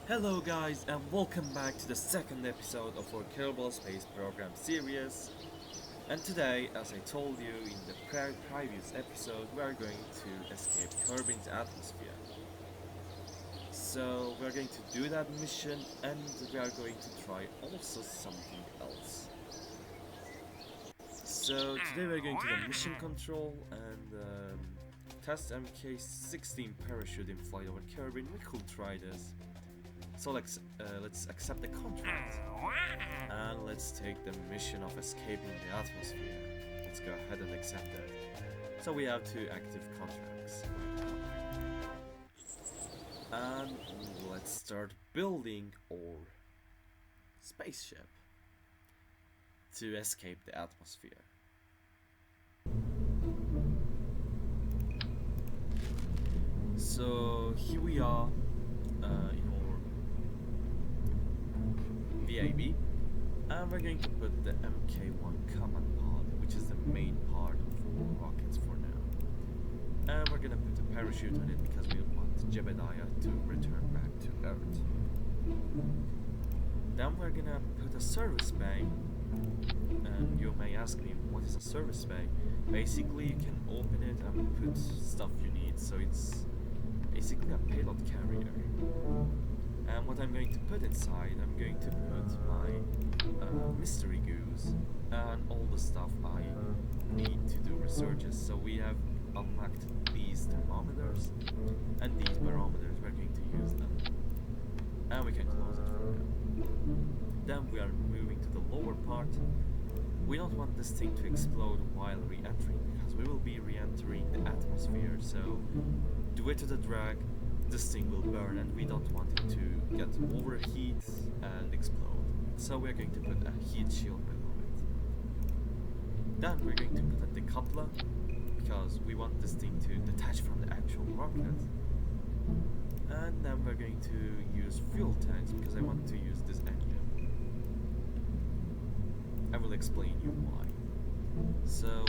Hello guys and welcome back to the second episode of our Kerbal Space Program series. And today, as I told you in the previous episode, we are going to escape Kerbin's atmosphere. So we are going to do that mission and we are going to try also something else. So today we are going to the mission control and test MK16 parachute in flight over Kerbin. We could try this. So let's accept the contract and let's take the mission of escaping the atmosphere. Let's go ahead and accept it. So we have two active contracts. And let's start building our spaceship to escape the atmosphere. So here we are in our VAB, and we're going to put the MK1 command pod, which is the main part of our rockets for now. And we're gonna put a parachute on it because we want Jebediah to return back to Earth. Then we're gonna put a service bay, and you may ask me, what is a service bay? Basically, you can open it and put stuff you need, so it's basically a payload carrier. And what I'm going to put inside, I'm going to put my mystery goose and all the stuff I need to do researches. So we have unlocked these thermometers and these barometers. We're going to use them, and we can close it for now. Then we are moving to the lower part. We don't want this thing to explode while re-entering because we will be re-entering the atmosphere. So due to the drag, this thing will burn and we don't want it to get overheat and explode. So we're going to put a heat shield below it. Then we're going to put a decoupler because we want this thing to detach from the actual rocket. And then we're going to use fuel tanks because I want to use this engine. I will explain you why. So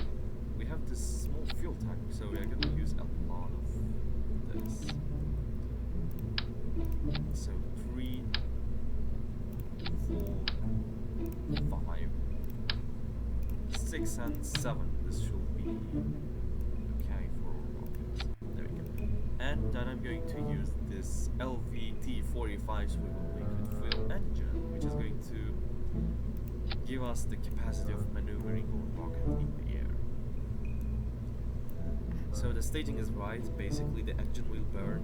we have this small fuel tank, so we are going to use a lot of this. So 3, 4, 5, 6 and 7. This should be okay for all rockets. There we go. And then I'm going to use this LVT-45 swivel liquid fuel engine, which is going to give us the capacity of maneuvering our rocket in the air. So the staging is right. Basically, the engine will burn.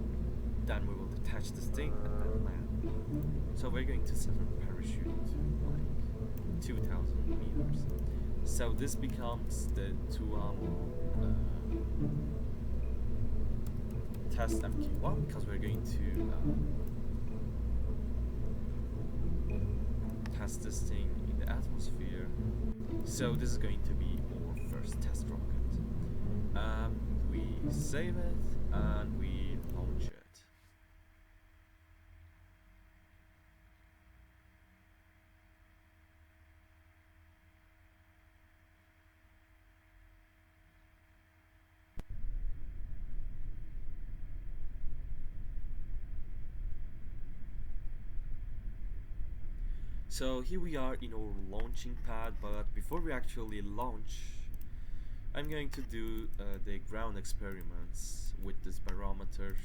Then we will detach this thing and then land. So we're going to set our parachute to like 2,000 meters. So this becomes the test MK1 because we're going to test this thing in the atmosphere. So this is going to be our first test rocket. We save it and we launch it. So here we are in our launching pad, but before we actually launch, I'm going to do the ground experiments with this barometer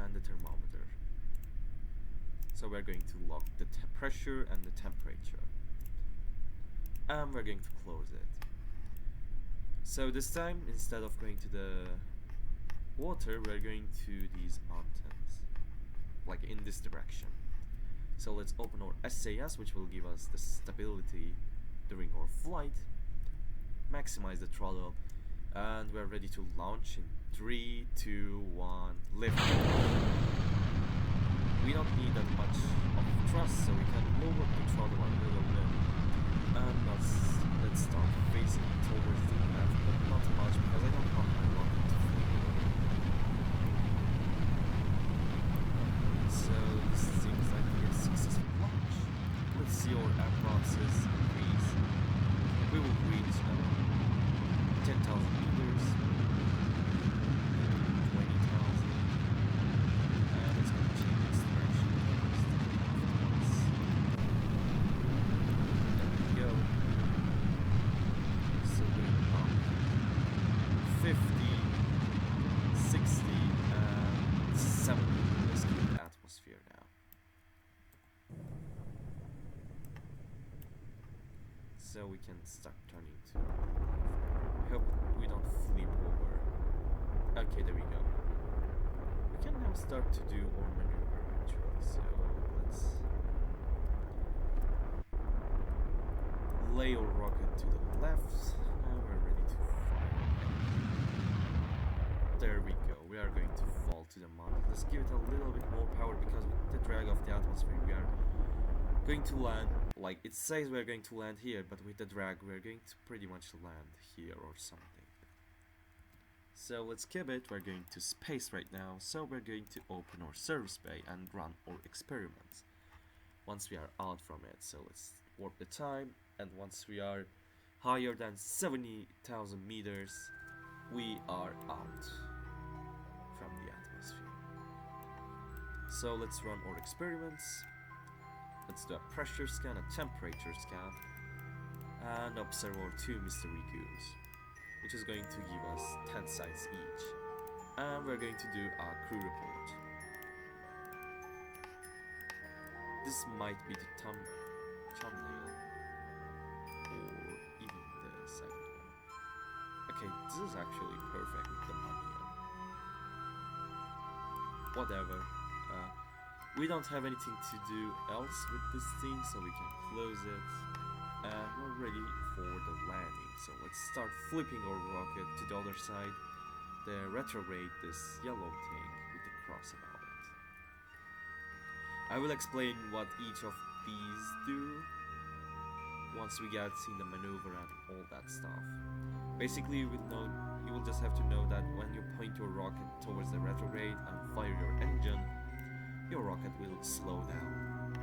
and the thermometer. So we're going to lock the pressure and the temperature. And we're going to close it. So this time, instead of going to the water, we're going to these mountains, like in this direction. So let's open our SAS, which will give us the stability during our flight, maximize the throttle, and we're ready to launch in 3, 2, 1, lift. We don't need that much of thrust, so we can lower the throttle a little bit. And let's start facing towards the left, but not much because I don't want my rocket to fly. So this seems like a successful launch. Let's see our advances increase. We will reach 10,000 meters, 20,000, and it's going to change its direction. so we can start turning to I hope we don't flip over. Okay, there we go. We can now start to do our maneuver actually, so let's lay our rocket to the left and we're ready to fire. There we go, we are going to fall to the mountain. Let's give it a little bit more power because with the drag of the atmosphere we are going to land, like it says we're going to land here, but with the drag we're going to pretty much land here or something. So let's keep it, we're going to space right now, so we're going to open our service bay and run our experiments once we are out from it. So let's warp the time, and once we are higher than 70,000 meters we are out from the atmosphere. So let's run our experiments. Let's do a pressure scan, a temperature scan, and observe our two mystery cubes, which is going to give us 10 sites each. And we're going to do a crew report. This might be the thumbnail, or even the second one. Okay, this is actually perfect with the money. Whatever. We don't have anything to do else with this thing, so we can close it. And we're ready for the landing. So let's start flipping our rocket to the other side. The retrograde, this yellow thing with the cross above it. I will explain what each of these do once we get in the maneuver and all that stuff. Basically, you will just have to know that when you point your rocket towards the retrograde and fire your engine, your rocket will slow down.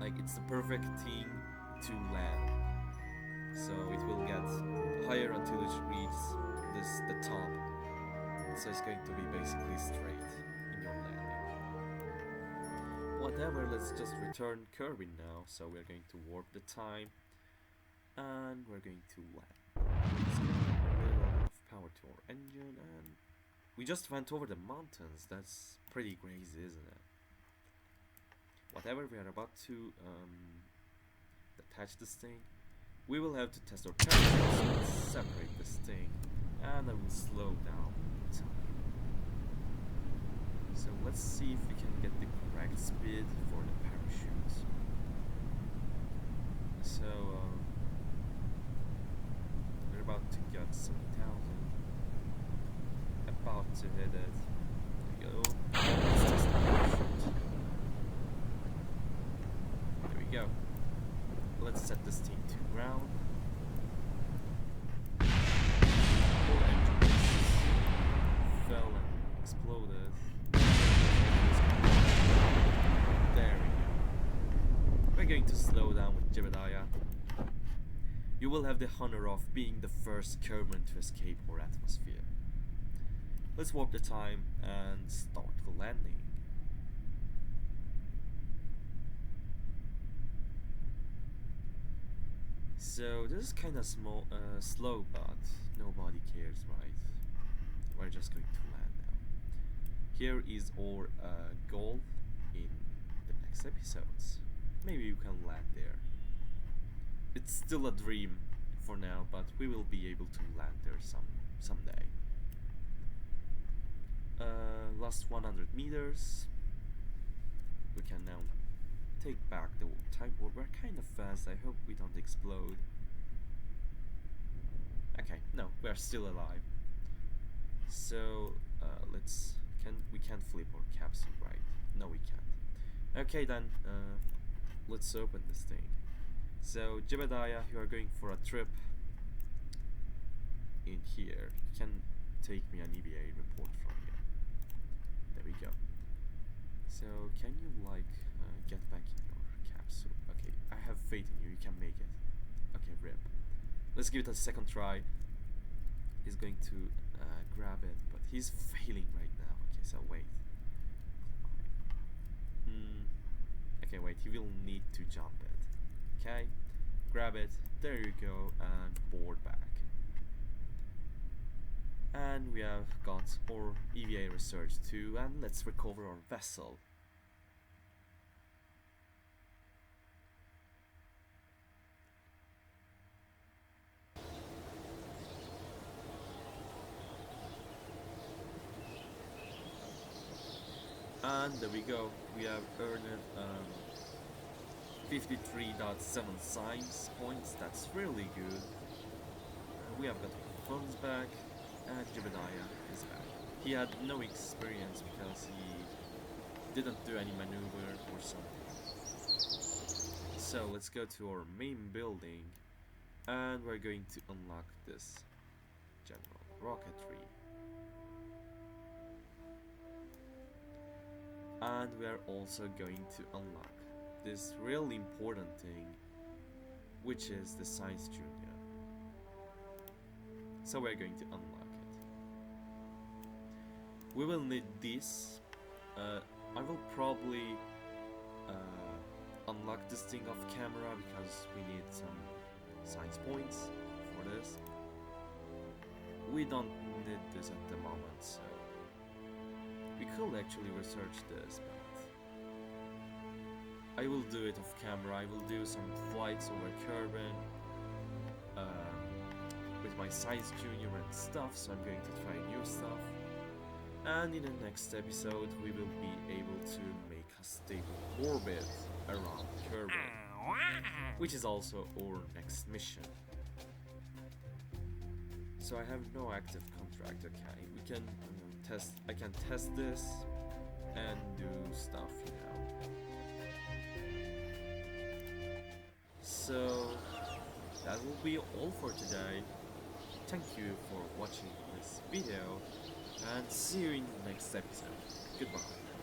Like, it's the perfect thing to land. So it will get higher until it reaches the top. So it's going to be basically straight in your landing. Whatever, let's just return Kerbal now. So we're going to warp the time and we're going to land. Let's give a little of power to our engine, and we just went over the mountains. That's pretty crazy, isn't it? Whatever, we are about to attach this thing. We will have to test our temperature, so let's separate this thing, and I will slow down the time. So let's see if we can get the correct speed for the parachute. So we're about to get 70,000. About to hit it. There we go. Let's test the parachute. There we go. Let's set this thing to ground. Our engine fell and exploded. There we go. We're going to slow down with Jebediah. You will have the honor of being the first Kerbal to escape our atmosphere. Let's warp the time and start the landing. So this is kind of slow, but nobody cares, right? We're just going to land now. Here is our goal in the next episodes. Maybe you can land there. It's still a dream for now, but we will be able to land there someday. Last 100 meters. We can now take back the time warp. We're kind of fast. I hope we don't explode. Okay, no, we are still alive. So we can't flip our capsule, right? No, we can't. Okay then, let's open this thing. So Jebediah, you are going for a trip in here. You can take me an EVA report from here. There we go. So can you get back in your capsule? Okay, I have faith in you. You can make it. Okay, rip. Let's give it a second try. He's going to grab it, but he's failing right now. Okay, so wait. Okay, wait. He will need to jump it. Okay, grab it. There you go, and board back. And we have got our EVA research too, and let's recover our vessel. And there we go, we have earned 53.7 science points. That's really good. We have got funds back, and Jebediah is back. He had no experience because he didn't do any maneuver or something. So let's go to our main building, and we're going to unlock this general rocketry. And we are also going to unlock this really important thing, which is the Science Junior. So we're going to unlock it. We will need this. I will probably unlock this thing off camera because we need some science points for this. We don't need this at the moment, so we could actually research this, but I will do it off camera. I will do some flights over Kerbal with my Science Junior and stuff, so I'm going to try new stuff. And in the next episode we will be able to make a stable orbit around Kerbal, which is also our next mission. So I have no active contract, okay? We can test. I can test this and do stuff, you know. So that will be all for today. Thank you for watching this video, and see you in the next episode. Goodbye.